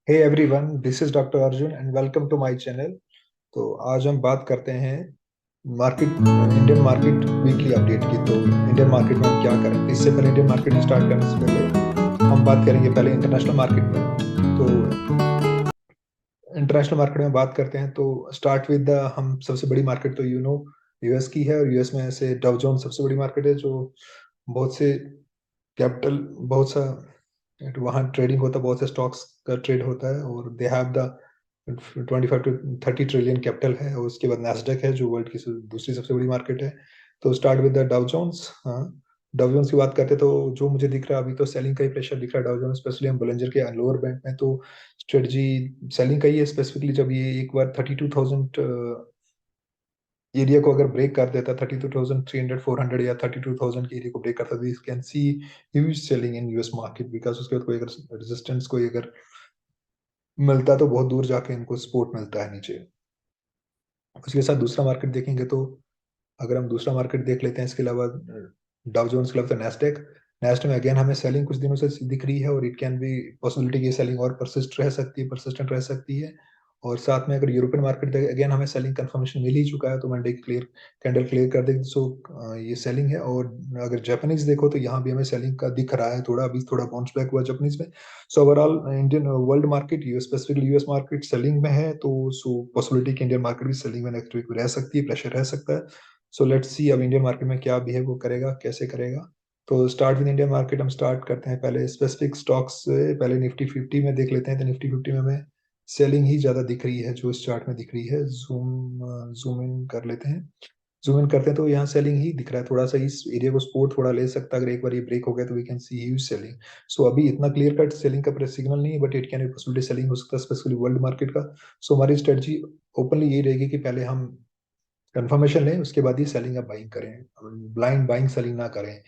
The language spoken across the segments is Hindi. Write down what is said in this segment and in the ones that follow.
Hey everyone, this is doctor Arjun and welcome to my channel. तो आज हम बात करते हैं market Indian market weekly update की। तो इंडियन मार्केट में हम क्या करें, तो इससे पहले इंडियन मार्केट स्टार्ट करने से पहले हम बात करेंगे पहले इंटरनेशनल मार्केट में। तो इंटरनेशनल मार्केट में बात करते हैं तो स्टार्ट विद द हम सबसे बड़ी मार्केट तो यूएस की है। और यूएस में से डाउ जोन्स सबसे बड़ी मार्केट है, जो बहुत से कैपिटल बहुत सा वहाँ ट्रेडिंग होता है, बहुत से स्टॉक्स का ट्रेड होता है। और they have the 25 to 30 trillion capital है। और उसके बाद नैस्डैक है जो वर्ल्ड की दूसरी सबसे बड़ी मार्केट है। तो start with the Dow Jones. हाँ, डाउ जोन्स की बात करते हैं तो जो मुझे दिख रहा है अभी तो सेलिंग का ही प्रेशर दिख रहा है डाउ जोन्स, स्पेशली हम बोलिंजर के लोअर बैंड में। तो स्ट्रेटजी सेलिंग का ही है, स्पेसिफिकली जब ये एक बार 32,000 एरिया को अगर ब्रेक कर देता, 32,300 400 या 32,000 के एरिया को ब्रेक करता, we can see huge selling in US market. Because उसके बाद कोई अगर रेजिस्टेंस कोई अगर मिलता तो बहुत दूर जाके इनको सपोर्ट मिलता है नीचे। उसके साथ दूसरा मार्केट देखेंगे तो अगर हम दूसरा मार्केट देख लेते हैं इसके अलावा डाउ जोन्स के अलावा, तो नेस्डेक। नेस्डेक में अगेन हमें सेलिंग कुछ दिनों से दिख रही है, और इट कैन बी पॉसिबिलिटी की सेलिंग और परसिस्टेंट रह सकती है। और साथ में अगर यूरोपियन मार्केट देखें, अगेन हमें सेलिंग कंफर्मेशन मिल ही चुका है, तो मंडे क्लियर कैंडल क्लियर कर देगी। सो ये सेलिंग है। और अगर जापानीज देखो तो यहाँ भी हमें सेलिंग का दिख रहा है, थोड़ा अभी थोड़ा बाउंस बैक हुआ जापानीज में। So overall Indian world market, US specifically US market selling में है। तो सो पॉसिबिलिटी की इंडियन मार्केट भी सेलिंग में नेक्स्ट वीक रह सकती है, प्रेशर रह सकता है। सो लेट्स सी अब इंडियन मार्केट में क्या बिहेव वो करेगा, कैसे करेगा। तो स्टार्ट विद इंडियन मार्केट हम स्टार्ट करते हैं पहले स्पेसिफिक स्टॉक्स से। पहले निफ्टी 50 में देख लेते हैं। तो निफ्टी 50 में हमें सेलिंग ही ज्यादा दिख रही है, जो इस चार्ट में दिख रही है। जूम इन कर लेते हैं। जूम इन करते हैं तो यहाँ सेलिंग ही दिख रहा है। थोड़ा सा इस एरिया को सपोर्ट थोड़ा ले सकता है, अगर एक बार ये ब्रेक हो गया तो we can see huge selling. So अभी इतना क्लियर कट सेलिंग का सिग्नल नहीं है, but it can be possibility selling हो सकता है, स्पेशली वर्ल्ड मार्केट का। सो हमारी स्ट्रेटजी ओपनली ये रहेगी कि पहले हम कंफर्मेशन लें, उसके बाद ही सेलिंग या बाइंग करें, ब्लाइंड बाइंग सेलिंग ना करें।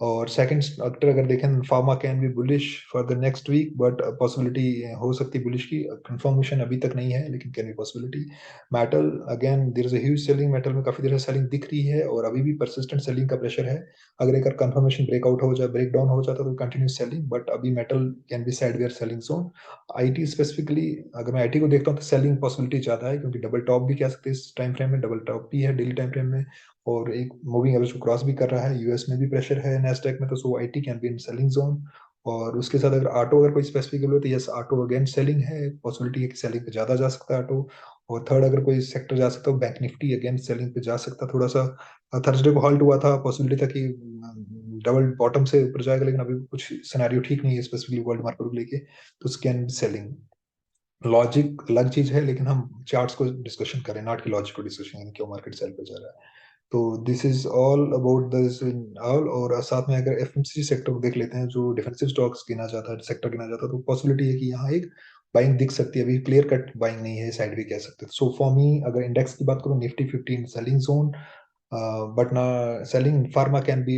और सेकंड फैक्टर अगर देखें, pharma can be bullish for the next week, but possibility हो सकती है बुलिश की, कंफर्मेशन अभी तक नहीं है लेकिन can be possibility. Metal again there is a huge selling, metal में काफी देर से सेलिंग दिख रही है और अभी भी परसिस्टेंट सेलिंग का प्रेशर है। अगर एक कंफर्मेशन ब्रेकआउट हो जाए, ब्रेक डाउन हो जाता तो कंटिन्यू सेलिंग, बट अभी metal can be sideways selling zone. IT specifically अगर मैं आईटी को देखता हूँ तो सेलिंग पॉसिबिलिटी ज्यादा है, क्योंकि डबल टॉप भी कह सकते हैं इस टाइम फ्रेम में, डबल टॉप भी है डेली टाइम फ्रेम में। और एक मूविंग एवरेज को क्रॉस भी कर रहा है। यूएस में भी प्रेशर है नैस्डैक में, तो so IT can be in selling zone. और उसके साथ अगर ऑटो अगर कोई स्पेसिफिक हो तो यस, ऑटो अगेन सेलिंग है, पॉसिबिलिटी है कि सेलिंग पे ज्यादा जा सकता है ऑटो। और थर्ड अगर कोई सेक्टर जा सकता है, बैंक निफ्टी अगेन सेलिंग पे जा सकता है। थोड़ा सा थर्सडे को हॉल्ट हुआ था, पॉसिबिलिटी था कि डबल बॉटम से ऊपर जाएगा, लेकिन अभी कुछ सिनेरियो ठीक नहीं है स्पेसिफिकली वर्ल्ड मार्केट को लेके, तो कैन सेलिंग। लॉजिक अलग चीज है, लेकिन हम चार्ट्स को डिस्कशन करें, नॉट कि लॉजिक को डिस्कशन करें क्यों मार्केट सेल पे जा रहा है। तो this is all about this in all. और साथ में अगर एफएमसीजी सेक्टर को देख लेते हैं, जो डिफेंसिव स्टॉक्स गिना जाता है, सेक्टर गिना जाता है, तो पॉसिबिलिटी है कि यहाँ एक बाइंग दिख सकती है। अभी क्लियर कट बाइंग नहीं है, साइड भी कह सकते हैं। सो फॉर मी अगर इंडेक्स की बात करूँ, Nifty 15 selling zone, but now selling pharma can be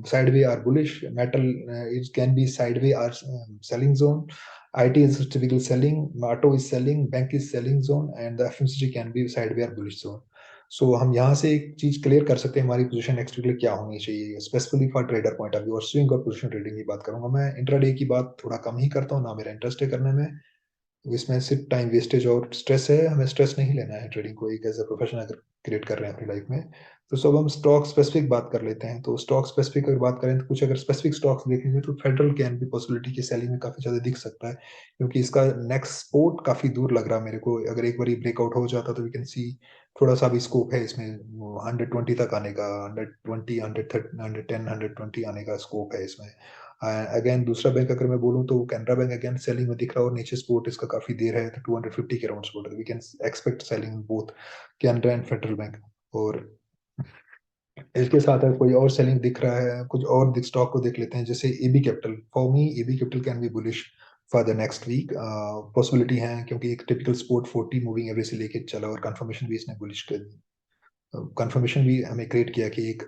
sideway or bullish. Metal it can be sideway or selling zone. IT is typical selling. Auto is selling. Bank is selling zone, and the FMCG can be sideway or bullish zone. सो हम यहाँ से एक चीज क्लियर कर सकते हैं, हमारी पोजीशन नेक्स्ट वीक क्या होनी चाहिए, specifically for trader point of view. और स्विंग और पोजीशन ट्रेडिंग की बात करूंगा मैं, इंट्राडे की बात थोड़ा कम ही करता हूँ, ना मेरा इंटरेस्ट है करने में। इसमें सिर्फ टाइम वेस्टेज और स्ट्रेस है, हमें स्ट्रेस नहीं लेना है ट्रेडिंग को एक एज अ प्रोफेशन अगर क्रिएट कर रहे हैं अपनी लाइफ में। तो सब हम स्टॉक स्पेसिफिक बात कर लेते हैं। तो स्टॉक स्पेसिफिक अगर बात करें तो कुछ अगर स्पेसिफिक स्टॉक्स देखेंगे तो फेडरल कैन भी पॉसिबिलिटी की सेलिंग में काफी ज्यादा दिख सकता है, क्योंकि इसका नेक्स्ट सपोर्ट काफी दूर लग रहा है मेरे को। अगर एक बार ब्रेकआउट हो जाता तो वी कैन सी थोड़ा सा भी स्कोप है इसमें 120 तक आने का, 120 130 110 120 आने का स्कोप है इसमें। अगेन दूसरा बैंक अगर मैं बोलूँ तो कैनरा बैंक अगेन सेलिंग में दिख रहा है, और नीचे सपोर्ट इसका काफी देर है, तो 250 के अराउंड सपोर्ट है। We can expect selling both Canara and Federal Bank. और इसके साथ अगर कोई और सेलिंग दिख रहा है, कुछ और स्टॉक को देख लेते हैं, जैसे AB Capital. For me AB Capital can be bullish for the next week, possibility है, क्योंकि एक टिपिकल सपोर्ट 40 मूविंग एवरेज से लेके चला, और कंफर्मेशन भी इसने बुलिश कर, कंफर्मेशन भी हमें क्रिएट किया कि एक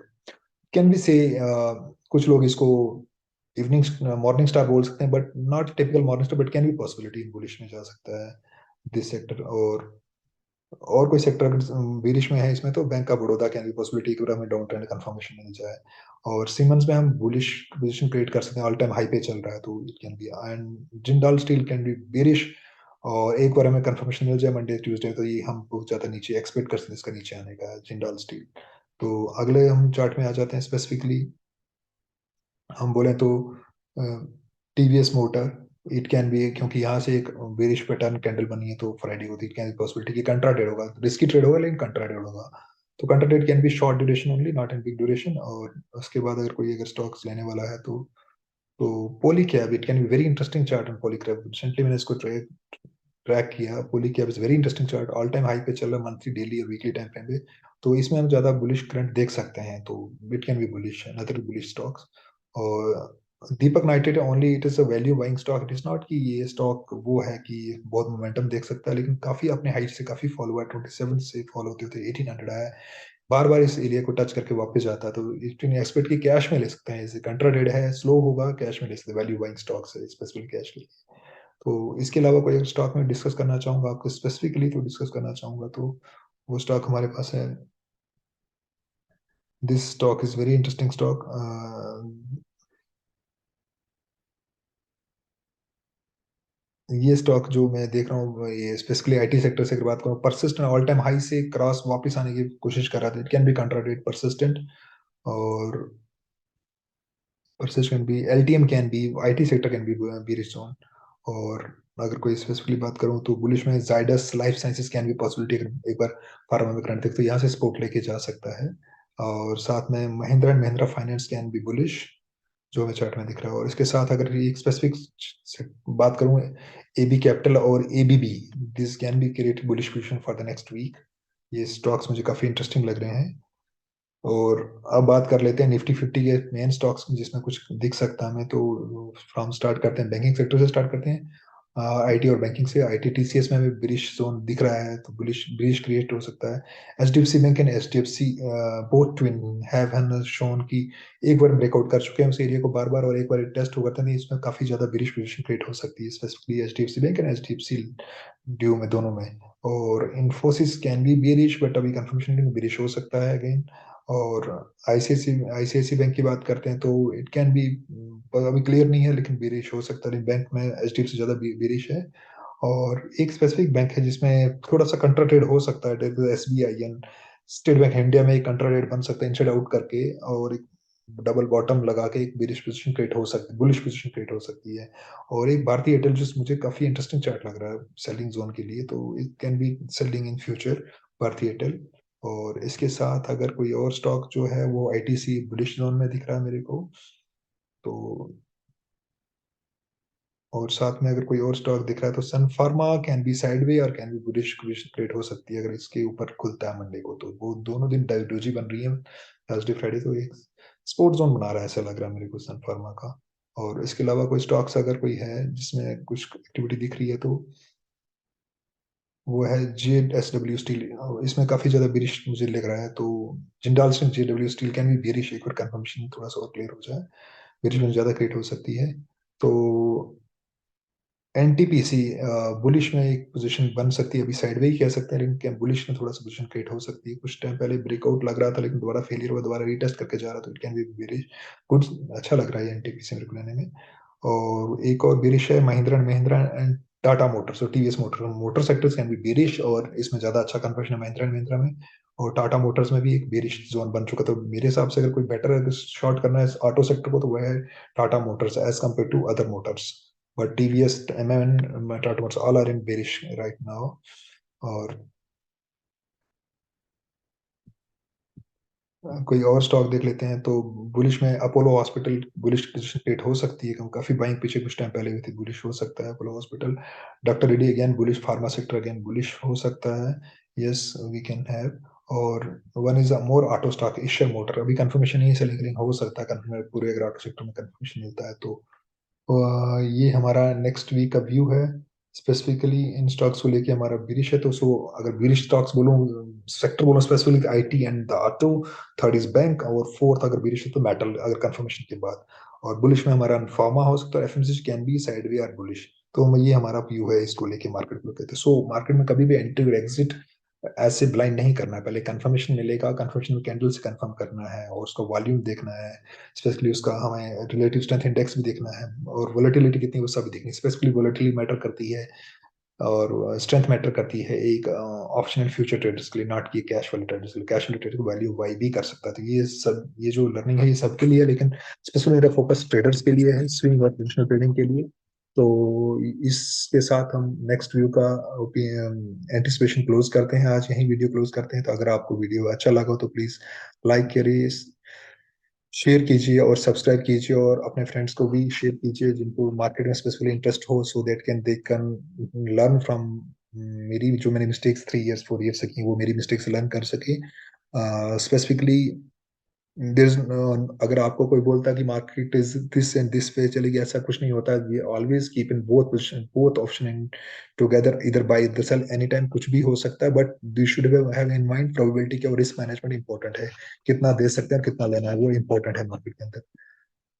कैन बी से कुछ लोग इसको इवनिंग मॉर्निंग स्टार बोल सकते हैं, but not typical morning star, but can be possibility in bullish में जा सकता है दिस सेक्टर। और कोई सेक्टर अगर बीरिश में है इसमें, तो bank of Baroda can be possibility कि हमें डाउन ट्रेंड कंफर्मेशन मिल जाए। और सीमेंस में हम बुलिश पोजीशन क्रिएट कर सकते हैं, ऑल टाइम हाई पे चल रहा है, तो it can B. And Jindal steel can be bearish और एक बार हमें कंफर्मेशन मिल जाए मंडे ट्यूसडे, तो ये हम बहुत ज़्यादा नीचे एक्सपेक्ट कर सकते हैं इसका नीचे आने का, जिंदाल स्टील। तो अगले हम चार्ट में आ जाते हैं स्पेसिफिकली। हम बोले तो TVS motor, it can B, क्योंकि यहाँ से एक बेरिश पैटर्न कैंडल बनी है तो फ्राइडे को इट कैन बी पॉसिबिलिटी कि कंट्रा ट्रेड होगा, रिस्की ट्रेड होगा लेकिन कंट्रा ट्रेड होगा। तो contra trade can be short duration only, not in big duration. और उसके बाद अगर कोई अगर स्टॉक्स लेने वाला है तो Polycab, it can be very interesting chart on Polycab. Recently मैंने इसको ट्रैक किया। Polycab is very interesting chart, all time high पे चल रहा है मंथली, डेली और वीकली टाइम फ्रेम पे। तो इसमें हम ज्यादा बुलिश करंट देख सकते हैं, तो it can be bullish, another bullish stocks. और Deepak Nitrite only, it is a value buying stock, it is not कि ये स्टॉक वो है कि बहुत मोमेंटम देख सकता है, लेकिन काफी अपने हाइट से काफी फॉलो हुआ है, 27 से फॉलो होते होते 1800 आया है। बार बार इस एरिया को टच करके वापस जाता है, तो इट एक्सपेक्ट की कैश में ले सकते हैं, जैसे कंट्रा ट्रेड है, स्लो होगा, कैश में ले सकते हैं, वैल्यू बाइंग स्टॉक्स है स्पेसिफिक कैश के लिए। तो इसके अलावा कोई स्टॉक में डिस्कस करना चाहूंगा आपको स्पेसिफिकली, तो डिस्कस करना चाहूंगा तो वो स्टॉक हमारे पास है। This stock is very interesting stock. ये स्टॉक जो मैं देख रहा हूँ, ये स्पेसिफिकली आईटी सेक्टर से अगर बात करूँ, परसिस्टेंट ऑल टाइम हाई से क्रॉस वापस आने की कोशिश कर रहा था, इट कैन बी कंट्राडेट परसिस्टेंट। और persist can be, LTM can be, IT sector can be restored। और अगर कोई स्पेसिफिकली बात करूं तो बुलिश में Zydus life sciences can be possibility, अगर एक बार फार्मा में करंट देखते तो यहाँ से स्पोर्ट लेके जा सकता है। और साथ में Mahindra and Mahindra finance can be bullish, जो हमें चार्ट में दिख रहा है। और इसके साथ अगर एक स्पेसिफिक बात करूं, एबी कैपिटल और ABB, this can be create bullish position for the next week. ये स्टॉक्स मुझे काफी इंटरेस्टिंग लग रहे हैं। और अब बात कर लेते हैं निफ्टी 50 के मेन स्टॉक्स जिसमें कुछ दिख सकता है हमें, तो फ्रॉम स्टार्ट करते हैं बैंकिंग सेक्टर से स्टार्ट करते हैं। आईटी और बैंकिंग से, आईटी टीसीएस में भी ब्रिश जोन दिख रहा है, तो ब्रिश ब्रिश क्रिएट हो सकता है। HDFC bank and HDFC both twin have shown की एक बार ब्रेकआउट कर चुके हैं उस एरिया को बार बार, और एक बार टेस्ट हो करते हैं, इसमें काफी ज्यादा ब्रिश पोजीशन क्रिएट हो सकती है, specifically HDFC bank and HDFC due में, दोनों में। और Infosys can be bearish, but अभी कंफर्मेशन नहीं, बेरिश हो सकता है अगेन। और आईसीआईसी बैंक की बात करते हैं तो इट कैन बी, अभी क्लियर नहीं है लेकिन बेरिश हो सकता है, बैंक में एचडीएफसी ज्यादा बेरिश है। और एक स्पेसिफिक बैंक है जिसमें थोड़ा सा कंट्रा ट्रेड हो सकता है, SBI an State Bank India में एक कंट्रा ट्रेड बन सकता है इनसाइड आउट करके, और एक डबल बॉटम लगा के एक बेरिश पोजीशन क्रिएट हो सकती है, बुलिश पोजीशन क्रिएट हो सकती है। और एक भारतीय एयरटेल जिस मुझे काफी इंटरेस्टिंग चार्ट लग रहा है सेलिंग जोन के लिए, तो it can be selling in future, भारतीय एयरटेल। और इसके साथ अगर कोई और स्टॉक जो है वो आईटीसी बुलिश जोन में दिख रहा है मेरे को, तो और साथ में अगर कोई और स्टॉक दिख रहा है तो सन फार्मा कैन बी साइडवे और कैन बी बुलिश ट्रेड हो सकती है अगर इसके ऊपर खुलता है मंडे को, तो वो दोनों दिन डोजी बन रही है थर्सडे फ्राइडे, तो एक स्पोर्ट जोन बना रहा है ऐसा लग रहा है मेरे को सन फार्मा का। और इसके अलावा कोई स्टॉक्स अगर कोई है जिसमें कुछ एक्टिविटी दिख रही है तो वो है JSW स्टील, इसमें काफी ज्यादा बेरिश मुझे लग रहा है, तो Jindal steel JW steel can be bearish, एक बार कंफर्मेशन थोड़ा सा और क्लियर हो जाए, बेरिश में ज्यादा क्रिएट हो सकती है। तो एनटीपीसी बुलिश में एक पोजीशन बन सकती है, अभी साइडवे ही कह सकते हैं, लेकिन बुलिश में थोड़ा सा पोजीशन क्रिएट हो सकती है। कुछ टाइम पहले ब्रेकआउट लग रहा था लेकिन दोबारा फेलियर हुआ, दोबारा रीटेस्ट करके जा रहा, तो it can be bearish good, अच्छा लग रहा है एनटीपीसी मेरे को लेने में। और एक और बेरिश है Mahindra and Mahindra and Tata Motors और TVS Motor, motor sectors can be bearish, और इसमें ज्यादा अच्छा कन्फर्मेशन है महिंद्रा एंड महिंद्रा में। और टाटा मोटर्स में भी एक बेरिश जोन बन चुका, तो मेरे हिसाब से अगर कोई बेटर शॉर्ट करना है ऑटो सेक्टर को तो वह है Tata Motors as compare to other motors. but TVS, MMN, Tata Motors, all are in bearish right now। और कोई और स्टॉक देख लेते हैं तो बुलिश में Apollo hospital bullish position create हो सकती है, काफी बाइंग पीछे कुछ टाइम पहले हुई थी, बुलिश हो सकता है Apollo hospital. Doctor Reddy again bullish, pharma sector again bullish हो सकता है, यस वी कैन हैव। और one is a more auto stock Asian motor, अभी कंफर्मेशन नहीं है सेलिंग हो सकता है कंफर्म पूरे, अगर ऑटो सेक्टर में कंफर्मेशन मिलता है तो। ये हमारा नेक्स्ट वीक का व्यू है, स्पेसिफिकली इन स्टॉक्स को लेके हमारा बिरिश है, तो सो अगर बिरिश स्टॉक्स बोलूं, सेक्टर बोलूं specifically IT and the auto, third is bank, और फोर्थ अगर बिरिश है तो मेटल अगर कंफर्मेशन के बाद। और बुलिश में हमारा फार्मा हो सकता है, एफएमसीजी कैन बी साइडवे और बुलिश। तो ये हमारा व्यू है इसको लेके मार्केट को कहते हैं। सो मार्केट में कभी भी एंट्री और एग्जिट ऐसे ब्लाइंड नहीं करना है, पहले कंफर्मेशन मिलेगा, कंफर्मेशन कैंडल से कंफर्म करना है, और उसका वॉल्यूम देखना है, स्पेशली उसका हमें रिलेटिव स्ट्रेंथ इंडेक्स भी देखना है, और वोलेटिलिटी कितनी है वो सब भी देखनी है, स्पेशली वोलेटिलिटी मैटर करती है और स्ट्रेंथ मैटर करती है एक ऑप्शनल फ्यूचर ट्रेडर्स के लिए, नॉट कि कैश वाले ट्रेडर्स के लिए। कैश वाले ट्रेडर को वैल्यू बाई भी कर सकता है। तो ये सब, ये जो लर्निंग है ये सबके लिए है, लेकिन स्पेशली मेरा फोकस ट्रेडर्स के लिए है, स्विंग और पोजिशनल ट्रेडिंग के लिए। तो इसके साथ हम नेक्स्ट व्यू का एंटिसिपेशन क्लोज करते हैं, आज यही वीडियो क्लोज करते हैं। तो अगर आपको वीडियो अच्छा लगा तो प्लीज लाइक करिए, शेयर कीजिए और सब्सक्राइब कीजिए, और अपने फ्रेंड्स को भी शेयर कीजिए जिनको मार्केट में स्पेसिफिकली इंटरेस्ट हो, so that can they can learn from मेरी जो मैंने मिस्टेक्स 3 इयर्स 4 इयर्स की, वो मेरी मिस्टेक्स लर्न कर सके स्पेसिफिकली। देयर अगर आपको कोई बोलता है कि market is this and this पे चलेगी, ऐसा कुछ नहीं होता। ये always keep in both position, both option in together, इधर बाय इधर सेल, एनी टाइम कुछ भी हो सकता है। But you should have in mind probability की, और रिस्क मैनेजमेंट इंपॉर्टेंट है। कितना दे सकते हैं और कितना लेना है, वो इंपॉर्टेंट है मार्केट के अंदर।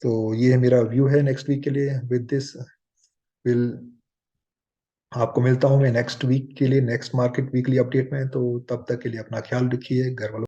तो ये मेरा व्यू है नेक्स्ट वीक के लिए। विद दिस विल आपको मिलता हूँ मैं नेक्स्ट वीक के लिए, नेक्स्ट मार्केट वीकली अपडेट में। तो तब तक के लिए अपना ख्याल रखिए, घर वालों